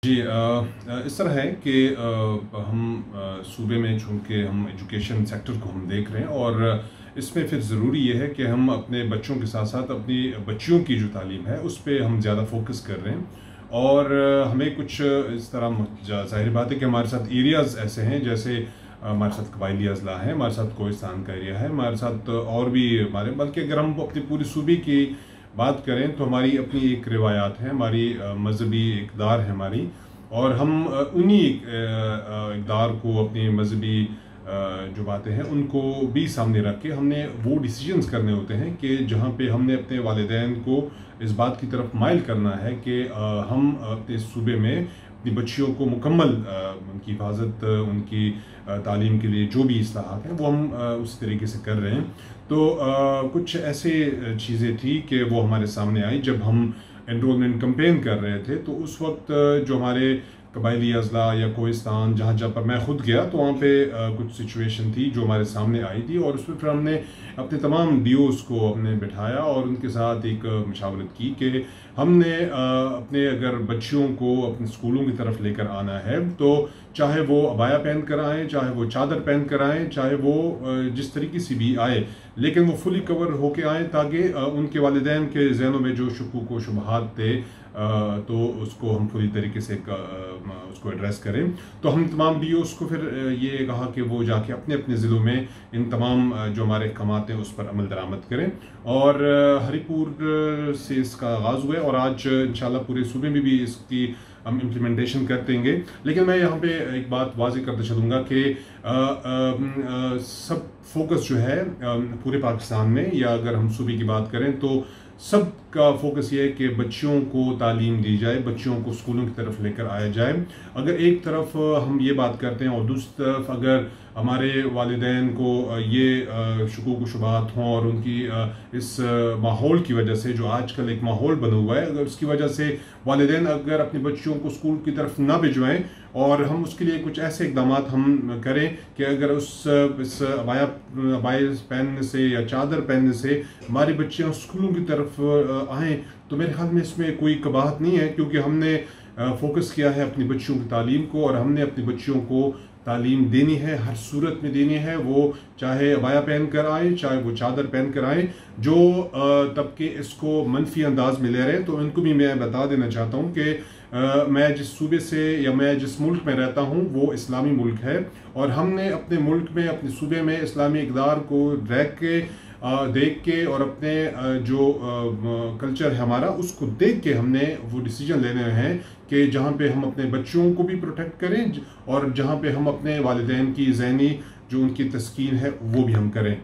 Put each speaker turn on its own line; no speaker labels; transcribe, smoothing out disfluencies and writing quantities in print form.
जी इस तरह है कि हम सूबे में चूँकि हम एजुकेशन सेक्टर को हम देख रहे हैं और इसमें फिर ज़रूरी ये है कि हम अपने बच्चों के साथ साथ अपनी बच्चियों की जो तालीम है उस पर हम ज़्यादा फोकस कर रहे हैं। और हमें कुछ इस तरह ज़ाहिर बात है कि हमारे साथ एरियाज़ ऐसे हैं, जैसे हमारे साथ कबायली अजला है, हमारे साथ कोहिस्तान का एरिया है, हमारे साथ और भी हमारे, बल्कि अगर हम अपनी पूरी सूबे की बात करें तो हमारी अपनी एक रिवायात है, हमारी मजहबी इक़दार है हमारी, और हम उन्हीं इक़दार को, अपनी मजहबी जो बातें हैं उनको भी सामने रख के हमने वो डिसीजंस करने होते हैं कि जहाँ पे हमने अपने वालिदैन को इस बात की तरफ माइल करना है कि हम अपने सूबे में अपनी बच्चियों को मुकम्मल उनकी हिफाजत, उनकी तालीम के लिए जो भी इस्लाहात हैं वो हम उस तरीके से कर रहे हैं। तो कुछ ऐसे चीज़ें थी कि वो हमारे सामने आई जब हम एनरोलमेंट कैंपेन कर रहे थे। तो उस वक्त जो हमारे कबायली अजला या कोहिस्तान जहाँ जहाँ पर मैं खुद गया तो वहाँ पे कुछ सिचुएशन थी जो हमारे सामने आई थी, और उसमें फिर हमने अपने तमाम डीओस को हमने बिठाया और उनके साथ एक मशावरत की कि हमने अपने अगर बच्चियों को अपने स्कूलों की तरफ लेकर आना है तो चाहे वो अबाया पहन कर आएँ, चाहे वो चादर पहन कर आएँ, चाहे वो जिस तरीके से भी आए, लेकिन वो फुली कवर होके आएँ ताकि उनके वालिदैन के जहनों में जो शुकूक व शुबहात थे तो उसको हम पूरी तरीके से उसको एड्रेस करें। तो हम तमाम डीओस को फिर ये कहा कि वो जाके अपने अपने ज़िलों में इन तमाम जो हमारे अहकामात हैं उस पर अमल दरामद करें, और हरिपुर से इसका आगाज़ हुआ और आज इंशाल्लाह पूरे सूबे में भी इसकी हम इम्प्लीमेंटेशन कर देंगे। लेकिन मैं यहाँ पे एक बात वाज़ेह करते चलूँगा कि सब फोकस जो है पूरे पाकिस्तान में, या अगर हम सूबे की बात करें तो सब का फोकस ये है कि बच्चियों को तालीम दी जाए, बच्चियों को स्कूलों की तरफ लेकर आया जाए। अगर एक तरफ हम ये बात करते हैं और दूसरी तरफ अगर हमारे वालिदैन को ये शुकूक व शुबहात हों और उनकी इस माहौल की वजह से, जो आजकल एक माहौल बना हुआ है, अगर उसकी वजह से वालिदैन अगर अपनी बच्चियों को स्कूल की तरफ ना भिजवाएं और हम उसके लिए कुछ ऐसे इकदाम हम करें कि अगर इस अबाया पहनने से या चादर पहनने से हमारी बच्चियाँ स्कूलों की तरफ आएँ तो मेरे ख्याल में इसमें कोई कबाहत नहीं है, क्योंकि हमने फोकस किया है अपनी बच्चियों की तालीम को और हमने अपनी बच्चियों को तालीम देनी है, हर सूरत में देनी है। वो चाहे अबाया पहन कर आए, चाहे वो चादर पहन कर आए। जो तबके इसको मनफी अंदाज में ले रहे हैं तो उनको भी मैं बता देना चाहता हूँ कि मैं जिस सूबे से या मैं जिस मुल्क में रहता हूँ वो इस्लामी मुल्क है, और हमने अपने मुल्क में, अपने सूबे में इस्लामी इक़दार को देख के और अपने जो कल्चर है हमारा उसको देख के हमने वो डिसीजन लेने हैं कि जहाँ पे हम अपने बच्चों को भी प्रोटेक्ट करें और जहाँ पे हम अपने वालिदैन की ज़हनी जो उनकी तस्कीन है वो भी हम करें।